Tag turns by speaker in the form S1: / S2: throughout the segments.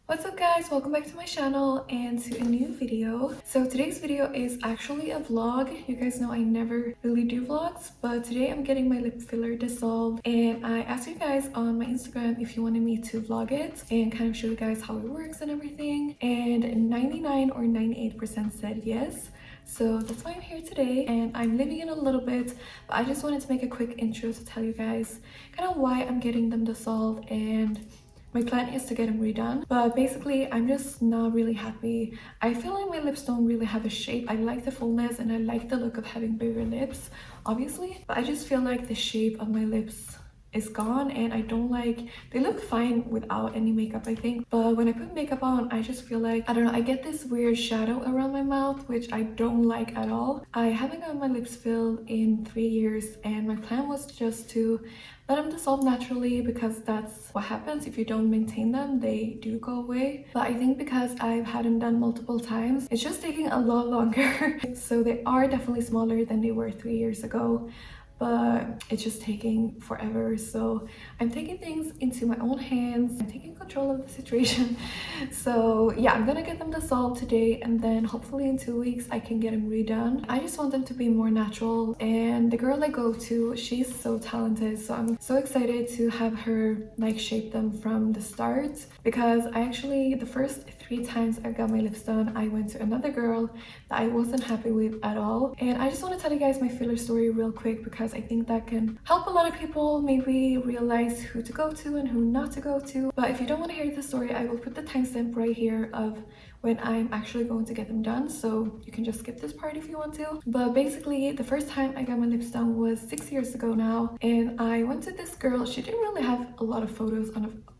S1: What's up guys, welcome back to my channel and to a new video. So today's video is actually a vlog. You guys know I never really do vlogs, but today I'm getting my lip filler dissolved and I asked you guys on my Instagram if you wanted me to vlog it and kind of show you guys how it works and everything, and 99 or 98% said yes. So that's why I'm here today, and I'm leaving it a little bit, but I just wanted to make a quick intro to tell you guys kind of why I'm getting them dissolved, and my plan is to get them redone. But basically I'm just not really happy. I feel like my lips don't really have a shape. I like the fullness and I like the look of having bigger lips, obviously, but I just feel like the shape of my lips is gone and I don't like. They look fine without any makeup, I think, but when I put makeup on I just feel like, I don't know, I get this weird shadow around my mouth, which I don't like at all. I haven't got my lips filled in 3 years and my plan was just to let them dissolve naturally, because that's what happens if you don't maintain them. They do go away. But I think because I've had them done multiple times, it's just taking a lot longer. So they are definitely smaller than they were 3 years ago, but it's just taking forever. So I'm taking things into my own hands. I'm taking control of the situation. So yeah, I'm gonna get them dissolved today, and then hopefully in 2 weeks I can get them redone. I just want them to be more natural, and the girl I go to, she's so talented, so I'm so excited to have her like shape them from the start, because I actually, the first 3 times I got my lips done, I went to another girl that I wasn't happy with at all. And I just want to tell you guys my filler story real quick, because I think that can help a lot of people maybe realize who to go to and who not to go to. But if you don't want to hear the story, I will put the timestamp right here of when I'm actually going to get them done, so you can just skip this part if you want to. But basically the first time I got my lips done was 6 years ago now, and I went to this girl. She didn't really have a lot of photos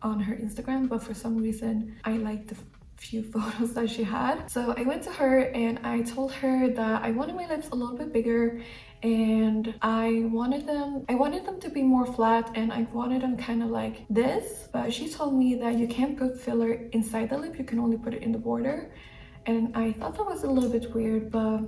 S1: on her Instagram, but for some reason I liked the few photos that she had. So I went to her and I told her that I wanted my lips a little bit bigger, and I wanted them to be more flat, and I wanted them kind of like this. But she told me that you can't put filler inside the lip, you can only put it in the border. And I thought that was a little bit weird, but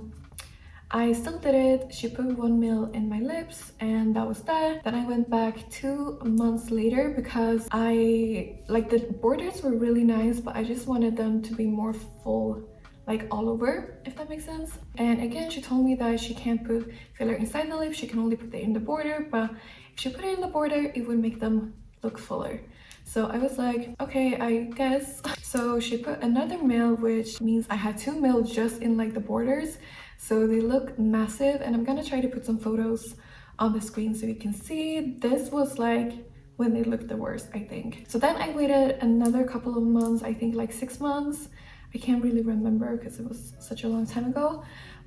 S1: I still did it. She put 1 mil in my lips and that was that. Then I went back 2 months later because I like, the borders were really nice, but I just wanted them to be more full, like all over, if that makes sense. And again, she told me that she can't put filler inside the lip, she can only put it in the border, but if she put it in the border it would make them look fuller. So I was like, okay, I guess. So she put another mil, which means I had 2 mil just in like the borders, so they look massive. And I'm gonna try to put some photos on the screen so you can see. This was like when they looked the worst, I think. So then I waited another couple of months, I think like 6 months. I can't really remember because it was such a long time ago,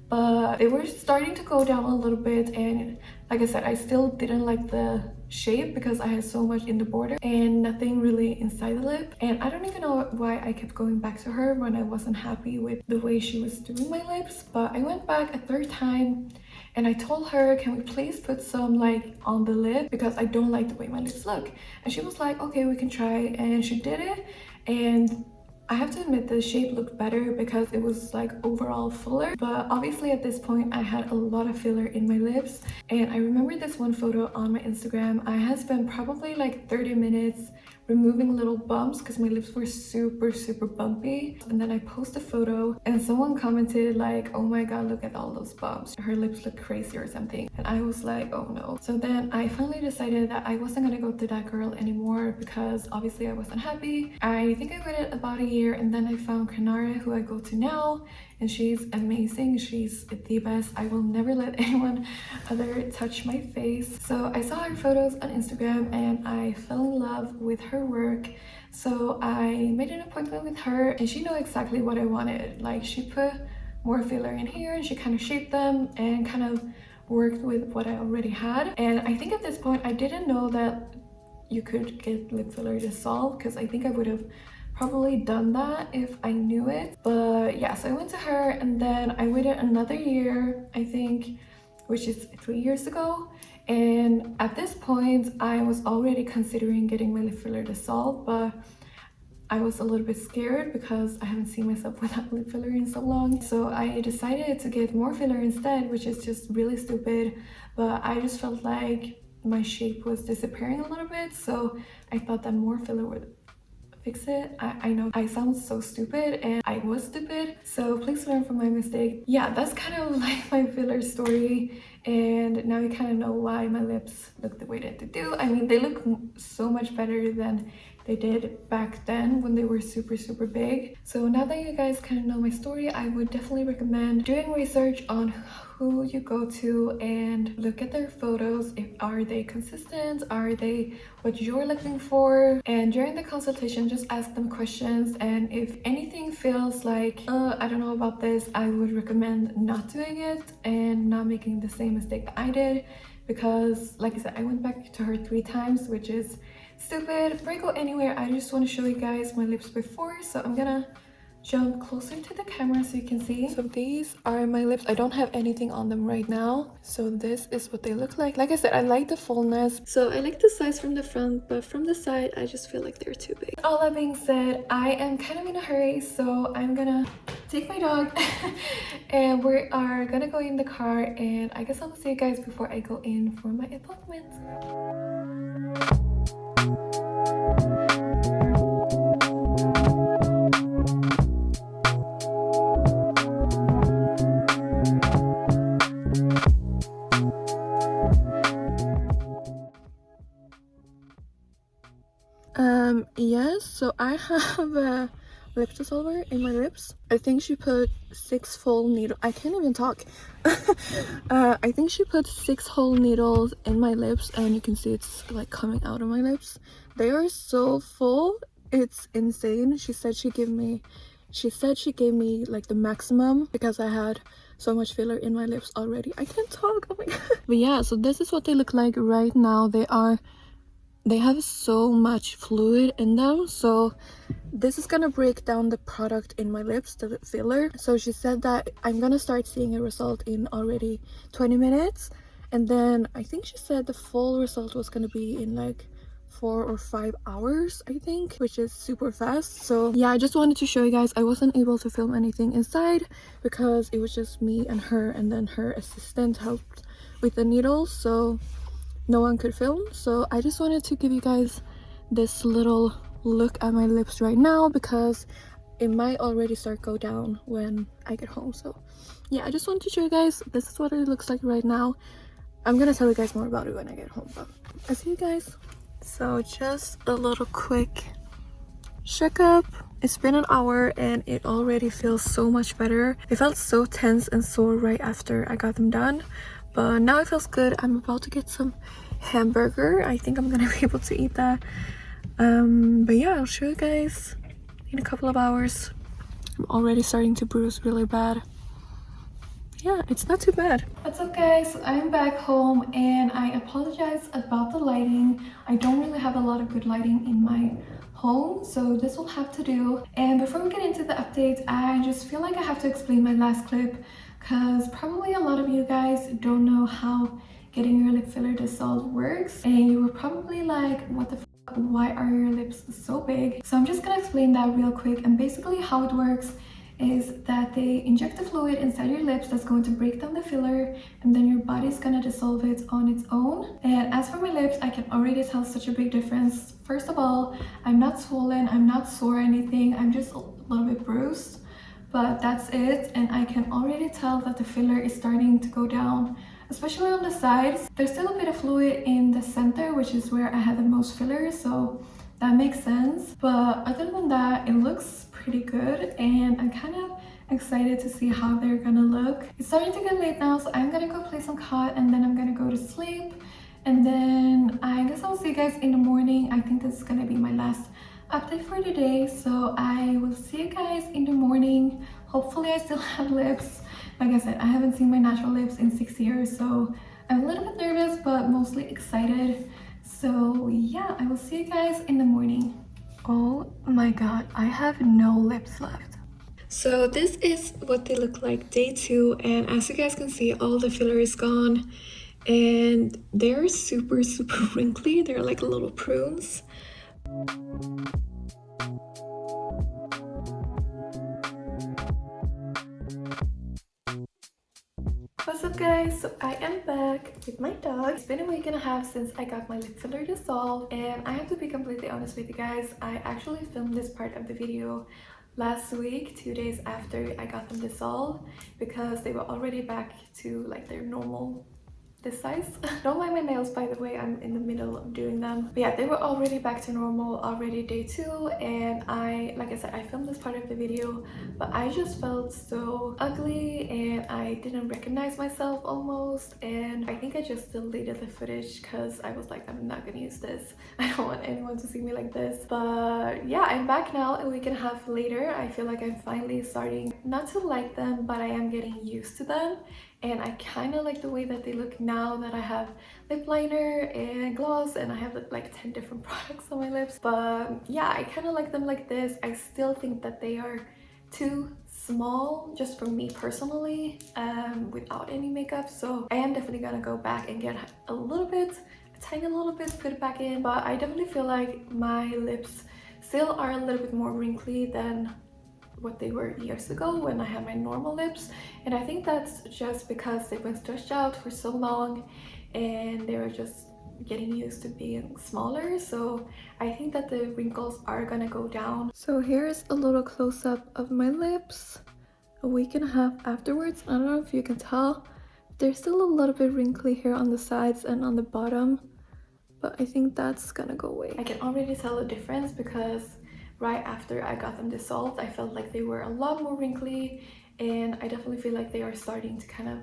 S1: but they were starting to go down a little bit. And like I said, I still didn't like the shape because I had so much in the border and nothing really inside the lip. And I don't even know why I kept going back to her when I wasn't happy with the way she was doing my lips. But I went back a 3rd time and I told her, can we please put some like on the lip, because I don't like the way my lips look. And she was like, okay, we can try. And she did it, and I have to admit the shape looked better because it was like overall fuller. But obviously at this point I had a lot of filler in my lips. And I remember this one photo on my Instagram. I had spent probably like 30 minutes removing little bumps because my lips were super bumpy. And then I posted a photo and someone commented like, oh my god, look at all those bumps, her lips look crazy or something. And I was like, oh no. So then I finally decided that I wasn't gonna go to that girl anymore because obviously I wasn't happy. I think I waited about a year, and then I found Kanara, who I go to now, and she's amazing. She's the best. I will never let anyone other touch my face. So I saw her photos on Instagram and I fell in love with her work. So I made an appointment with her, and she knew exactly what I wanted. Like, she put more filler in here and she kind of shaped them and kind of worked with what I already had. And I think at this point I didn't know that you could get lip filler dissolved, because I think I would have probably done that if I knew it. But yeah, so I went to her and then I waited another year, I think, which is 3 years ago. And at this point I was already considering getting my lip filler dissolved, but I was a little bit scared because I haven't seen myself without lip filler in so long. So I decided to get more filler instead, which is just really stupid, but I just felt like my shape was disappearing a little bit, so I thought that more filler would fix it. I know I sound so stupid and I was stupid, so please learn from my mistake. Yeah, that's kind of like my filler story, and now you kind of know why my lips look the way that they do. I mean, they look so much better than they did back then when they were super big. So now that you guys kind of know my story, I would definitely recommend doing research on who you go to and look at their photos. If are they consistent, are they what you're looking for, and during the consultation just ask them questions, and if anything feels like I don't know about this, I would recommend not doing it and not making the same mistake that I did, because like I said, I went back to her 3 times, which is stupid. Before I go anywhere, I just want to show you guys my lips before, so I'm gonna jump closer to the camera so you can see. So these are my lips. I don't have anything on them right now, so this is what they look like. Like I said, I like the fullness, so I like the size from the front, but from the side I just feel like they're too big. All that being said, I am kind of in a hurry, so I'm gonna take my dog and we are gonna go in the car, and I guess I'll see you guys before I go in for my appointment. Yes, so I have a lip dissolver in my lips. I think she put 6 full needles. I can't even talk. I think she put 6 whole needles in my lips, and you can see it's like coming out of my lips. They are so full, it's insane. She said she gave me like the maximum because I had so much filler in my lips already. I can't talk, oh my god. But yeah, so this is what they look like right now. They have so much fluid in them, so this is gonna break down the product in my lips, the filler. So she said that I'm gonna start seeing a result in already 20 minutes, and then I think she said the full result was gonna be in like 4 or 5 hours, I think, which is super fast. So yeah, I just wanted to show you guys. I wasn't able to film anything inside because it was just me and her, and then her assistant helped with the needles, so no one could film. So I just wanted to give you guys this little look at my lips right now, because it might already start go down when I get home. So yeah, I just wanted to show you guys this is what it looks like right now. I'm gonna tell you guys more about it when I get home, but I'll see you guys. So just a little quick checkup. It's been an hour and it already feels so much better. It felt so tense and sore right after I got them done, but now it feels good. I'm about to get some hamburger. I think I'm gonna be able to eat that. But yeah, I'll show you guys in a couple of hours. I'm already starting to bruise really bad. Yeah, it's not too bad. What's up guys, I'm back home and I apologize about the lighting. I don't really have a lot of good lighting in my home, so this will have to do. And before we get into the update, I just feel like I have to explain my last clip, because probably a lot of you guys don't know how getting your lip filler dissolved works, and you were probably like, what the f, why are your lips so big? So I'm just gonna explain that real quick. And basically how it works is that they inject the fluid inside your lips that's going to break down the filler, and then your body's gonna dissolve it on its own. And as for my lips, I can already tell such a big difference. First of all, I'm not swollen, I'm not sore or anything, I'm just a little bit bruised, but that's it. And I can already tell that the filler is starting to go down, especially on the sides. There's still a bit of fluid in the center, which is where I had the most filler, so that makes sense. But other than that, it looks pretty good, and I'm kind of excited to see how they're gonna look. It's starting to get late now, so I'm gonna go play some COD and then I'm gonna go to sleep, and then I guess I'll see you guys in the morning. I think this is gonna be my last update for today, so I will see you guys in the morning. Hopefully I still have lips. Like I said, I haven't seen my natural lips in 6 years, so I'm a little bit nervous but mostly excited. So yeah, I will see you guys in the morning. Oh my god, I have no lips left. So this is what they look like day 2, and as you guys can see, all the filler is gone and they're super wrinkly. They're like little prunes. What's up guys, so I am back with my dog. It's been a week and a half since I got my lip filler dissolved, and I have to be completely honest with you guys, I actually filmed this part of the video last week, 2 days after I got them dissolved, because they were already back to like their normal this size. Don't mind my nails, by the way, I'm in the middle of doing them. But yeah, they were already back to normal, already day 2, and like I said, I filmed this part of the video, but I just felt so ugly and I didn't recognize myself almost, and I think I just deleted the footage because I was like, I'm not gonna use this. I don't want anyone to see me like this. But yeah, I'm back now a week and a half later. I feel like I'm finally starting not to like them, but I am getting used to them. And I kind of like the way that they look now that I have lip liner and gloss and I have like 10 different products on my lips. But yeah, I kind of like them like this. I still think that they are too small just for me personally, without any makeup. So I am definitely gonna go back and get a little bit, a tiny little bit, put it back in. But I definitely feel like my lips still are a little bit more wrinkly than what they were years ago when I had my normal lips, and I think that's just because they've been stretched out for so long and they were just getting used to being smaller. So I think that the wrinkles are gonna go down. So here's a little close-up of my lips a week and a half afterwards. I don't know if you can tell, there's still a little bit wrinkly here on the sides and on the bottom, but I think that's gonna go away. I can already tell a difference because right after I got them dissolved, I felt like they were a lot more wrinkly, and I definitely feel like they are starting to kind of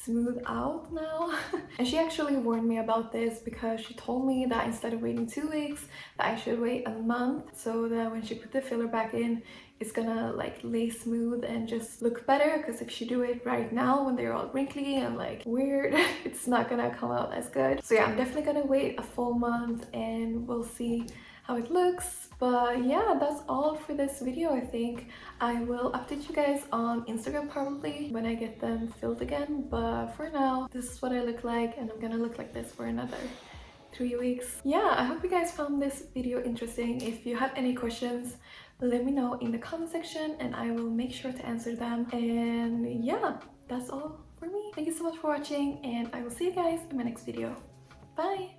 S1: smooth out now. And she actually warned me about this because she told me that instead of waiting 2 weeks, that I should wait a month so that when she put the filler back in, it's gonna like lay smooth and just look better. Because if she do it right now when they're all wrinkly and like weird, it's not gonna come out as good. So yeah, I'm definitely gonna wait a full month and we'll see how it looks. But yeah, that's all for this video. I think I will update you guys on Instagram probably when I get them filled again, but for now this is what I look like, and I'm gonna look like this for another 3 weeks. Yeah, I hope you guys found this video interesting. If you have any questions, let me know in the comment section and I will make sure to answer them. And yeah, that's all for me. Thank you so much for watching, and I will see you guys in my next video. Bye.